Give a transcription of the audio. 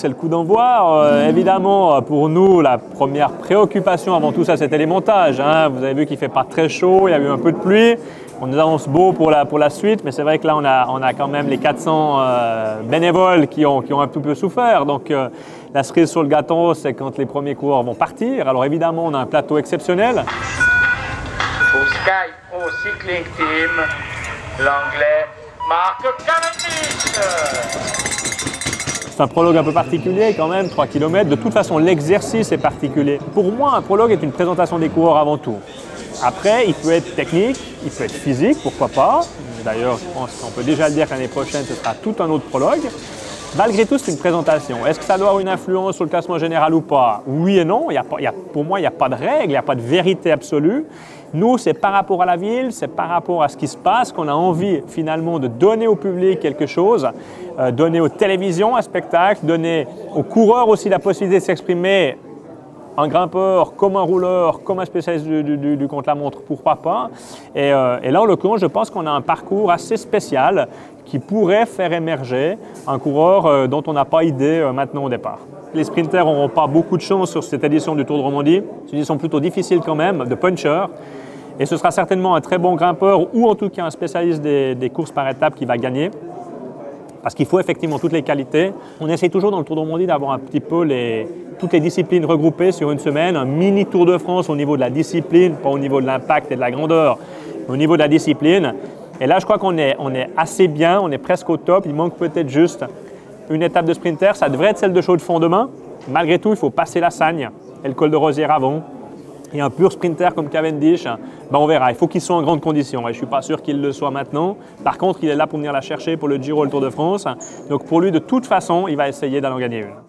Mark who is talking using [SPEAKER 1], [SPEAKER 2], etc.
[SPEAKER 1] c'est le coup d'envoi. Évidemment, pour nous, la première préoccupation avant tout ça, c'était les montages. Hein. Vous avez vu qu'il ne fait pas très chaud, il y a eu un peu de pluie. On nous annonce beau pour la suite, mais c'est vrai que là, on a quand même les 400 bénévoles qui ont un petit peu souffert. Donc, la cerise sur le gâteau, c'est quand les premiers coureurs vont partir. Alors, évidemment, on a un plateau exceptionnel.
[SPEAKER 2] Pour Sky Pro Cycling Team, l'anglais Mark Cavendish.
[SPEAKER 1] C'est un prologue un peu particulier quand même, 3 km. De toute façon, l'exercice est particulier. Pour moi, un prologue est une présentation des coureurs avant tout. Après, il peut être technique, il peut être physique, pourquoi pas. D'ailleurs, je pense qu'on peut déjà le dire que l'année prochaine, ce sera tout un autre prologue. Malgré tout, c'est une présentation. Est-ce que ça doit avoir une influence sur le classement général ou pas? Oui et non. Pour moi, il n'y a pas de règle, il n'y a pas de vérité absolue. Nous, c'est par rapport à la ville, c'est par rapport à ce qui se passe qu'on a envie finalement de donner au public quelque chose, donner aux télévisions un spectacle, donner aux coureurs aussi la possibilité de s'exprimer. Un grimpeur, comme un rouleur, comme un spécialiste du contre-la-montre, pourquoi pas. Et là, en l'occurrence, je pense qu'on a un parcours assez spécial qui pourrait faire émerger un coureur dont on n'a pas idée maintenant au départ. Les sprinters n'auront pas beaucoup de chance sur cette édition du Tour de Romandie. C'est une édition plutôt difficile quand même, de puncher. Et ce sera certainement un très bon grimpeur ou en tout cas un spécialiste des courses par étapes qui va gagner. Parce qu'il faut effectivement toutes les qualités. On essaie toujours dans le Tour de Romandie d'avoir un petit peu toutes les disciplines regroupées sur une semaine, un mini Tour de France au niveau de la discipline, pas au niveau de l'impact et de la grandeur, mais au niveau de la discipline. Et là, je crois qu'on est assez bien, on est presque au top. Il manque peut-être juste une étape de sprinter. Ça devrait être celle de Chaux-de-Fonds demain. Malgré tout, il faut passer la Sagne et le col de Rosière avant. Et un pur sprinter comme Cavendish, ben on verra. Il faut qu'il soit en grande condition. Et je ne suis pas sûr qu'il le soit maintenant. Par contre, il est là pour venir la chercher pour le Giro et le Tour de France. Donc pour lui, de toute façon, il va essayer d'en gagner une.